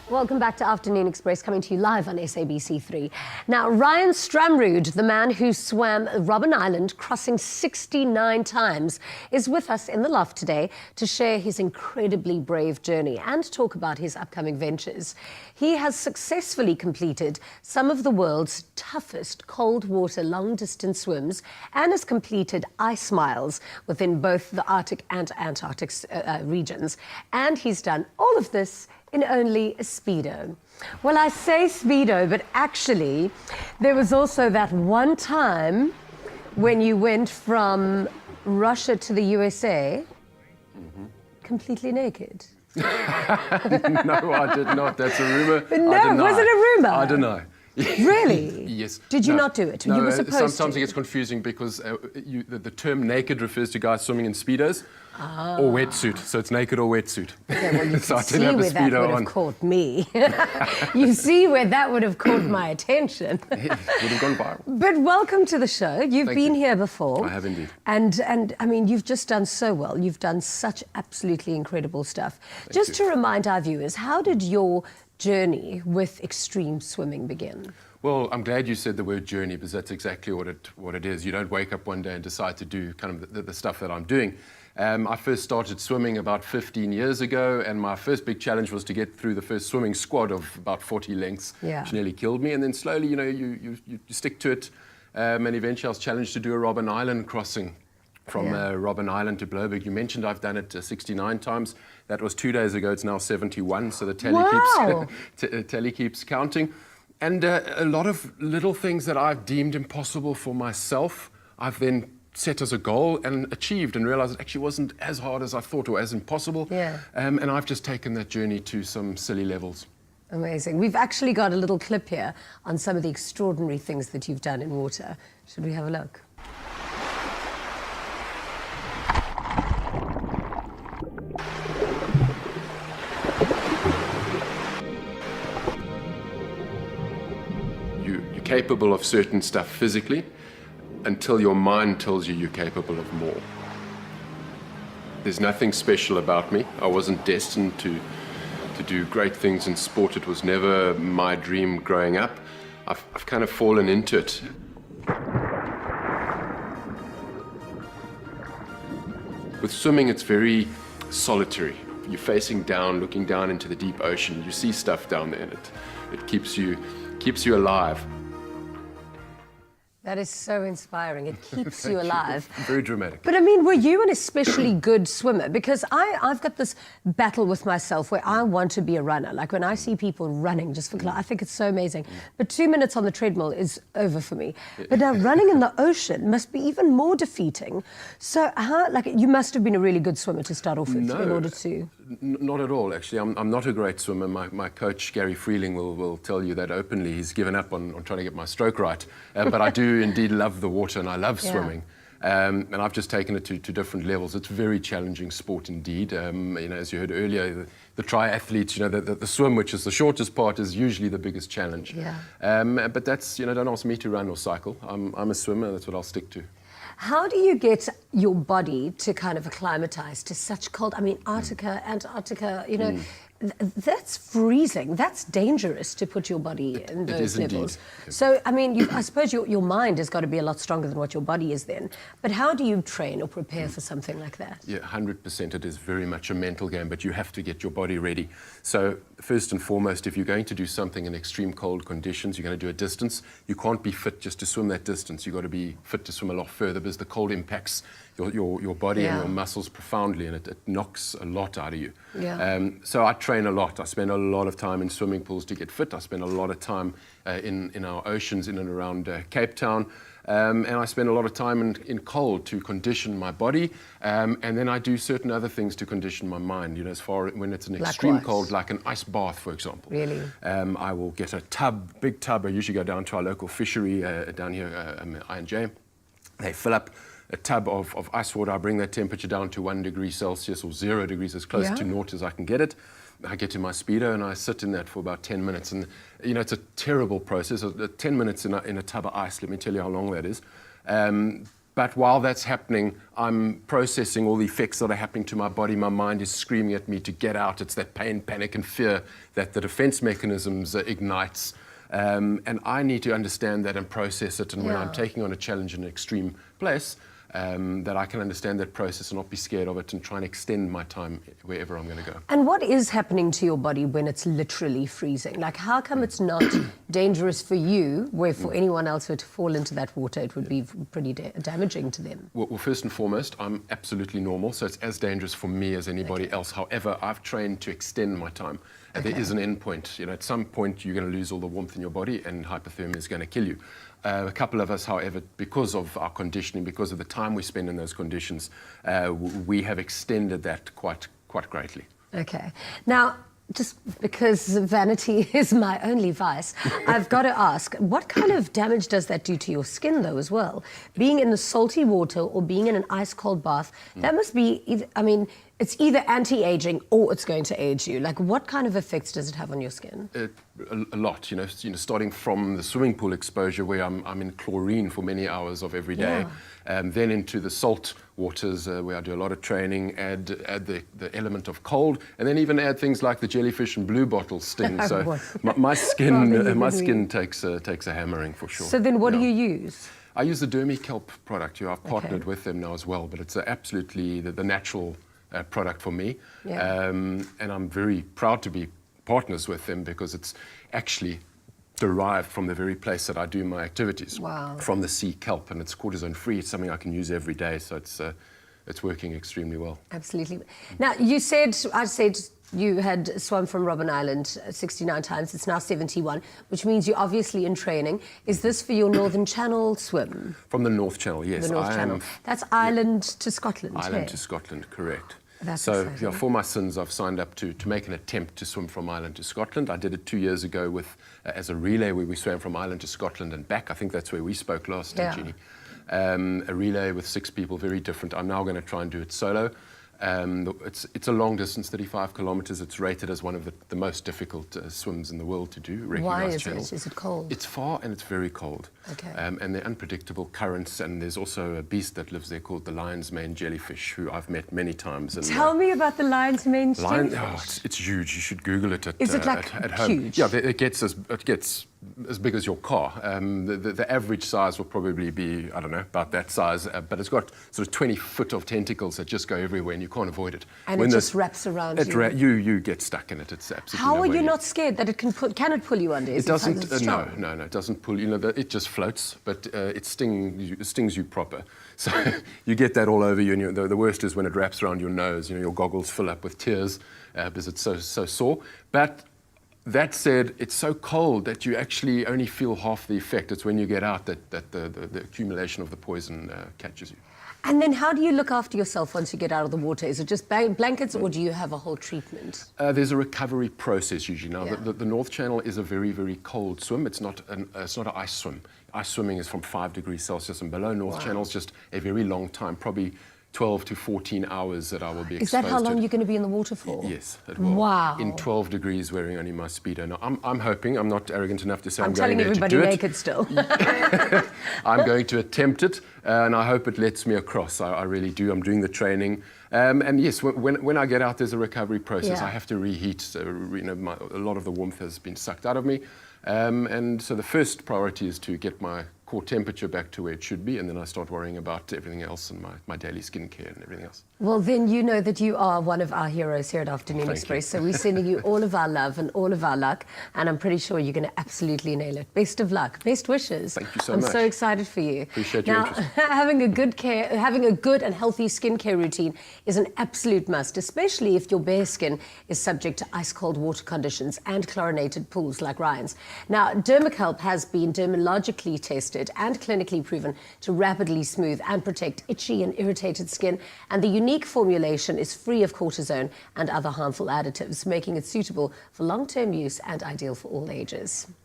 Welcome back to Afternoon Express, coming to you live on SABC3. Now, Ryan Stamrood, the man who swam Robben Island, crossing 69 times, is with us in the loft today to share his incredibly brave journey and talk about his upcoming ventures. He has successfully completed some of the world's toughest cold water long-distance swims and has completed ice miles within both the Arctic and Antarctic regions. And he's done all of this in only a Speedo. Well, I say Speedo, but actually, there was also that one time when you went from Russia to the USA completely naked. No, I did not. That's a rumor. No, was it a rumor? I deny. Really? Yes. Did you not do it? No, you were supposed to. sometimes it gets confusing because the term naked refers to guys swimming in Speedos or wetsuit. So it's naked or wetsuit. Okay, well, you So can I see didn't have a where that Speedo would on. have caught me. You see where that would have caught my attention. It would have gone viral. But welcome to the show. You've Thank been you. here before. I have indeed. And I mean, you've just done so well. You've done such absolutely incredible stuff. Just you. to remind our viewers, how did your journey with extreme swimming begin? Well, I'm glad you said the word journey because that's exactly what it is. You don't wake up one day and decide to do kind of the stuff that I'm doing. I first started swimming about 15 years ago, and my first big challenge was to get through the first swimming squad of about 40 lengths, which nearly killed me. And then slowly, you know, you stick to it. And eventually I was challenged to do a Robben Island crossing from Robben Island to Bloberg. You mentioned I've done it 69 times. That was 2 days ago. It's now 71, so the tally keeps counting. And a lot of little things that I've deemed impossible for myself, I've then set as a goal and achieved and realized it actually wasn't as hard as I thought or as impossible. And I've just taken that journey to some silly levels. Amazing. We've actually got a little clip here on some of the extraordinary things that you've done in water. Should we have a look? You're capable of certain stuff physically until your mind tells you you're capable of more. There's nothing special about me. I wasn't destined to do great things in sport. It was never my dream growing up. I've kind of fallen into it. With swimming, it's very solitary. You're facing down, looking down into the deep ocean. You see stuff down there, and it keeps you alive. That is so inspiring. It keeps you alive. Very dramatic. But I mean, were you an especially good swimmer? Because I've got this battle with myself where I want to be a runner. Like when I see people running just for class, I think it's so amazing. But 2 minutes on the treadmill is over for me. But now running in the ocean must be even more defeating. So you must have been a really good swimmer to start off with in order to... Not at all, actually. I'm not a great swimmer. My coach, Gary Freeling, will tell you that openly. He's given up on trying to get my stroke right. But I do indeed love the water and I love swimming. And I've just taken it to different levels. It's a very challenging sport indeed. You know, as you heard earlier, the triathletes, you know, the swim, which is the shortest part, is usually the biggest challenge. But that's, you know, don't ask me to run or cycle. I'm a swimmer, that's what I'll stick to. How do you get your body to kind of acclimatize to such cold? I mean, Antarctica, you know, that's freezing. That's dangerous to put your body in those levels. So, I mean, I suppose your mind has got to be a lot stronger than what your body is then. But how do you train or prepare for something like that? Yeah, 100%. It is very much a mental game, but you have to get your body ready. So, first and foremost, if you're going to do something in extreme cold conditions, you're going to do a distance. You can't be fit just to swim that distance. You've got to be fit to swim a lot further because the cold impacts your body and your muscles profoundly, and it knocks a lot out of you. So I train a lot. I spend a lot of time in swimming pools to get fit. I spend a lot of time in our oceans in and around Cape Town. And I spend a lot of time in cold to condition my body. And then I do certain other things to condition my mind, you know, as far when it's an extreme cold, like an ice bath, for example. Really? I will get a big tub. I usually go down to our local fishery down here, I&J. They fill up a tub of ice water. I bring that temperature down to 1 degree Celsius or 0 degrees, as close to naught as I can get it. I get in my Speedo and I sit in that for about 10 minutes. And, you know, it's a terrible process. 10 minutes in a tub of ice, let me tell you how long that is. But while that's happening, I'm processing all the effects that are happening to my body. My mind is screaming at me to get out. It's that pain, panic, and fear that the defense mechanisms ignites. And I need to understand that and process it. And when I'm taking on a challenge in an extreme place, that I can understand that process and not be scared of it and try and extend my time wherever I'm going to go. And what is happening to your body when it's literally freezing? Like, how come it's not dangerous for you, where for anyone else who were to fall into that water, it would be pretty damaging to them? Well, first and foremost, I'm absolutely normal, so it's as dangerous for me as anybody else. However, I've trained to extend my time. And there is an end point. You know, at some point, you're going to lose all the warmth in your body, and hypothermia is going to kill you. A couple of us, however, because of our conditioning, because of the time we spend in those conditions, we have extended that quite greatly. Okay. Now, just because vanity is my only vice, I've got to ask, what kind of damage does that do to your skin, though, as well? Being in the salty water or being in an ice-cold bath, that must be, I mean, it's either anti-aging or it's going to age you. Like, what kind of effects does it have on your skin? A lot, you know, starting from the swimming pool exposure where I'm in chlorine for many hours of every day, then into the salt waters where I do a lot of training, add the element of cold, and then even add things like the jellyfish and blue bottle sting. So my skin takes a hammering for sure. So then what do you use? I use the Dermikelp product. I've partnered with them now as well, but it's absolutely the natural product for me. And I'm very proud to be partners with them because it's actually derived from the very place that I do my activities, from the sea kelp, and it's cortisone free. It's something I can use every day, so it's working extremely well. Absolutely. Now, I said you had swum from Robben Island 69 times. It's now 71, which means you're obviously in training. Is this for your Northern Channel swim? From the North Channel, yes. The North Channel. That's Ireland to Scotland. Ireland to Scotland, correct. That's so exciting. for my sins, I've signed up to make an attempt to swim from Ireland to Scotland. I did it 2 years ago with as a relay where we swam from Ireland to Scotland and back. I think that's where we spoke last, Jeannie. A relay with 6 people, very different. I'm now going to try and do it solo. It's a long distance, 35 kilometers. It's rated as one of the most difficult swims in the world to do. Why is channels. it? Is it cold? It's far and it's very cold. Okay. And they're unpredictable currents, and there's also a beast that lives there called the lion's mane jellyfish, who I've met many times. And, Tell me about the lion's mane jellyfish. It's huge. You should Google it Is it like at home. huge? Yeah, it gets as big as your car. The average size will probably be, I don't know, about that size, but it's got sort of 20 foot of tentacles that just go everywhere and you can't avoid it. And it just wraps around you. You get stuck in it. It's absolutely How are you not scared that it can it pull you under? It doesn't, no, it doesn't pull you. You know, it just floats, but it stings you proper. So you get that all over you, and the worst is when it wraps around your nose. You know, your goggles fill up with tears because it's so sore. But that said, it's so cold that you actually only feel half the effect. It's when you get out that the accumulation of the poison catches you. And then how do you look after yourself once you get out of the water? Is it just blankets, or do you have a whole treatment? There's a recovery process usually. Now, the North Channel is a very, very cold swim. It's not an ice swim. Ice swimming is from 5 degrees Celsius and below. North Channel is just a very long time, probably 12 to 14 hours that I will be exposed to. Is that how long you're going to be in the water for? Yes, it will. Wow. In 12 degrees, wearing only my Speedo. Now, I'm hoping, I'm not arrogant enough to say I'm going telling there everybody to do it. naked still. I'm going to attempt it, and I hope it lets me across. I really do. I'm doing the training. And yes, when I get out, there's a recovery process. I have to reheat. So, a lot of the warmth has been sucked out of me. And so the first priority is to get my core temperature back to where it should be, and then I start worrying about everything else and my daily skincare and everything else. Well, then you know that you are one of our heroes here at Afternoon Express. So we're sending you all of our love and all of our luck, and I'm pretty sure you're going to absolutely nail it. Best of luck. Best wishes. Thank you so much. I'm so excited for you. Appreciate your interest. having a good and healthy skincare routine is an absolute must, especially if your bare skin is subject to ice-cold water conditions and chlorinated pools like Ryan's. Now, Dermikelp has been dermatologically tested and clinically proven to rapidly smooth and protect itchy and irritated skin, and the unique formulation is free of cortisone and other harmful additives, making it suitable for long-term use and ideal for all ages.